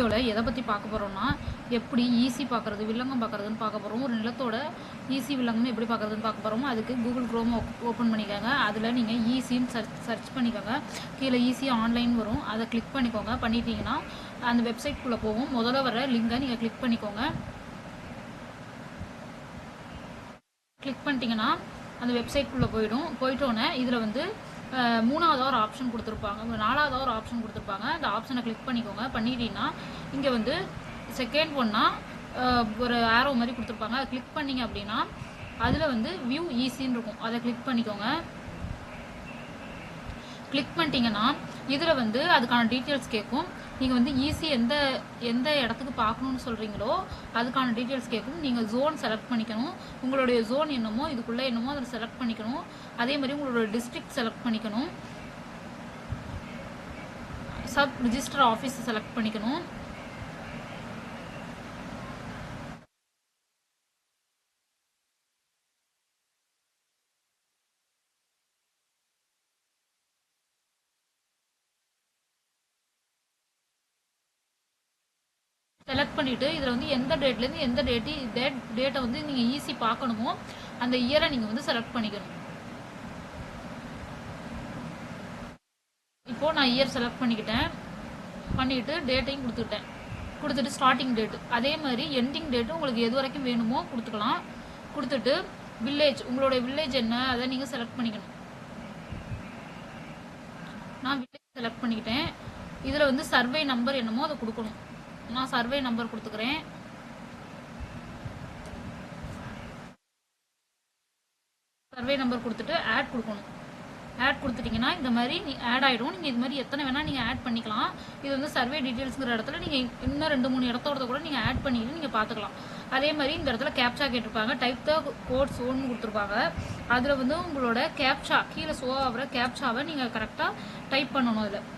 வீடியோவில் எதை பற்றி பார்க்க போகிறோம்னா, எப்படி ஈஸி பார்க்குறது, வில்லங்கம் பார்க்குறதுன்னு பார்க்க போகிறோம். ஒரு நிலத்தோட ஈஸி வில்லங்கம்னு எப்படி பார்க்குறதுன்னு பார்க்க போகிறோமோ, அதுக்கு கூகுள் க்ரோம் ஓப்பன் பண்ணிக்கோங்க. அதில் நீங்கள் ஈஸின்னு சர்ச் பண்ணிக்கோங்க. கீழே ஈஸி ஆன்லைன் வரும், அதை கிளிக் பண்ணிக்கோங்க. பண்ணிட்டீங்கன்னா அந்த வெப்சைட்குள்ளே போகும். முதல்ல வர லிங்கை நீங்கள் கிளிக் பண்ணிக்கோங்க. கிளிக் பண்ணிட்டீங்கன்னா அந்த வெப்சைட்குள்ளே போயிட்டோன்னே இதில் வந்து மூணாவதாக ஒரு ஆப்ஷன் கொடுத்துருப்பாங்க, நாலாவதாக ஒரு ஆப்ஷன் கொடுத்துருப்பாங்க. அந்த ஆப்ஷனை கிளிக் பண்ணிக்கோங்க. பண்ணிட்டீங்கன்னா இங்கே வந்து செகண்ட் ஒன்னா ஒரு ஆரோ மாதிரி கொடுத்துருப்பாங்க. அதை கிளிக் பண்ணிங்க அப்படின்னா அதில் வந்து வியூ ஈஸின்னு இருக்கும். அதை கிளிக் பண்ணிக்கோங்க. கிளிக் பண்ணிட்டீங்கன்னா இதில் வந்து அதுக்கான டீட்டெயில்ஸ் கேட்கும். நீங்கள் வந்து ஈஸி எந்த இடத்துக்கு பார்க்கணுன்னு சொல்கிறீங்களோ அதுக்கான டீட்டெயில்ஸ் கேட்கும். நீங்கள் ஜோன் செலக்ட் பண்ணிக்கணும். உங்களுடைய ஜோன் என்னமோ இதுக்குள்ளே என்னமோ அதில் செலக்ட் பண்ணிக்கணும். அதே மாதிரி உங்களோட டிஸ்ட்ரிக்ட் செலக்ட் பண்ணிக்கணும். சப் ரிஜிஸ்டர் ஆஃபீஸ் செலக்ட் பண்ணிக்கணும். செலக்ட் பண்ணிவிட்டு இதில் வந்து எந்த டேட்லேருந்து எந்த டேட்டை வந்து நீங்கள் ஈஸி பார்க்கணுமோ அந்த இயரை நீங்கள் வந்து செலக்ட் பண்ணிக்கணும். இப்போது நான் இயர் செலக்ட் பண்ணிவிட்டு டேட்டையும் கொடுத்துட்டு ஸ்டார்டிங் டேட்டு அதே மாதிரி எண்டிங் டேட்டு உங்களுக்கு எது வரைக்கும் வேணுமோ கொடுத்துக்கலாம். கொடுத்துட்டு வில்லேஜ், உங்களுடைய வில்லேஜ் என்ன அதை நீங்கள் செலக்ட் பண்ணிக்கணும். நான் வில்லேஜ் செலக்ட் பண்ணிக்கிட்டேன். இதில் வந்து சர்வே நம்பர் என்னமோ அதை கொடுக்கணும். நான் சர்வே நம்பர் கொடுத்துக்கிறேன். சர்வே நம்பர் கொடுத்துட்டு ஆட் கொடுக்கணும். ஆட் கொடுத்துட்டிங்கன்னா இந்த மாதிரி ஆட் ஆகிடும். நீங்கள் இது மாதிரி எத்தனை வேணால் நீங்கள் ஆட் பண்ணிக்கலாம். இது வந்து சர்வே டீட்டெயில்ஸுங்கிற இடத்துல நீங்கள் இன்னும் 2-3 இடத்தோட கூட நீங்கள் ஆட் பண்ணிக்கிட்டு நீங்கள் பார்த்துக்கலாம். அதே மாதிரி இந்த இடத்துல கேப்சா கேட்டிருப்பாங்க. டைப் த கோட்ஸ் ஒன்று கொடுத்துருப்பாங்க. அதில் வந்து உங்களோட கேப்சா கீழே ஷோ ஆகிற கேப்சாவை நீங்கள் கரெக்டாக டைப் பண்ணணும். அதில்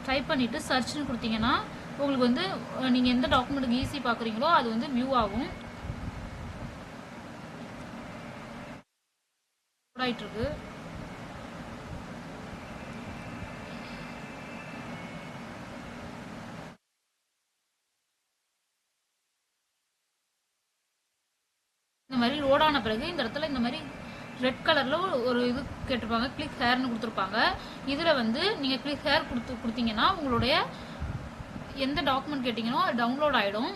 டைப் பண்ணிவிட்டு சர்ச்னு கொடுத்தீங்கன்னா உங்களுக்கு வந்து நீங்கள் எந்த டாக்குமெண்ட்டுக்கு ஈஸி பார்க்குறீங்களோ அது வந்து வியூ ஆகும். ஆகிட்டுருக்கு. இந்த மாதிரி லோடான பிறகு இந்த இடத்துல இந்த மாதிரி ரெட் கலரில் ஒரு இது கேட்டிருப்பாங்க, கிளிக் ஹேர்னு கொடுத்துருப்பாங்க. இதில் வந்து நீங்கள் கிளிக் ஹேர் கொடுத்தீங்கன்னா உங்களுடைய எந்த டாக்குமெண்ட் கேட்டிங்களோ அது டவுன்லோட் ஆகிடும்.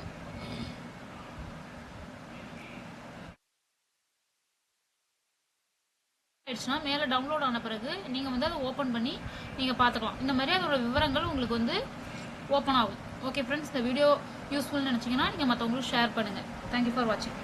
ஆயிடுச்சுன்னா மேலே டவுன்லோட் ஆன பிறகு நீங்கள் வந்து அதை ஓப்பன் பண்ணி நீங்கள் பார்த்துக்கலாம். இந்த மாதிரி அதோட விவரங்கள் உங்களுக்கு வந்து ஓப்பன் ஆகும். ஓகே ஃப்ரெண்ட்ஸ், இந்த வீடியோ யூஸ்ஃபுல்னு நினச்சிங்கன்னா நீங்கள் மற்றவங்களுக்கு ஷேர் பண்ணுங்கள். தேங்க்யூ ஃபார் வாட்சிங்.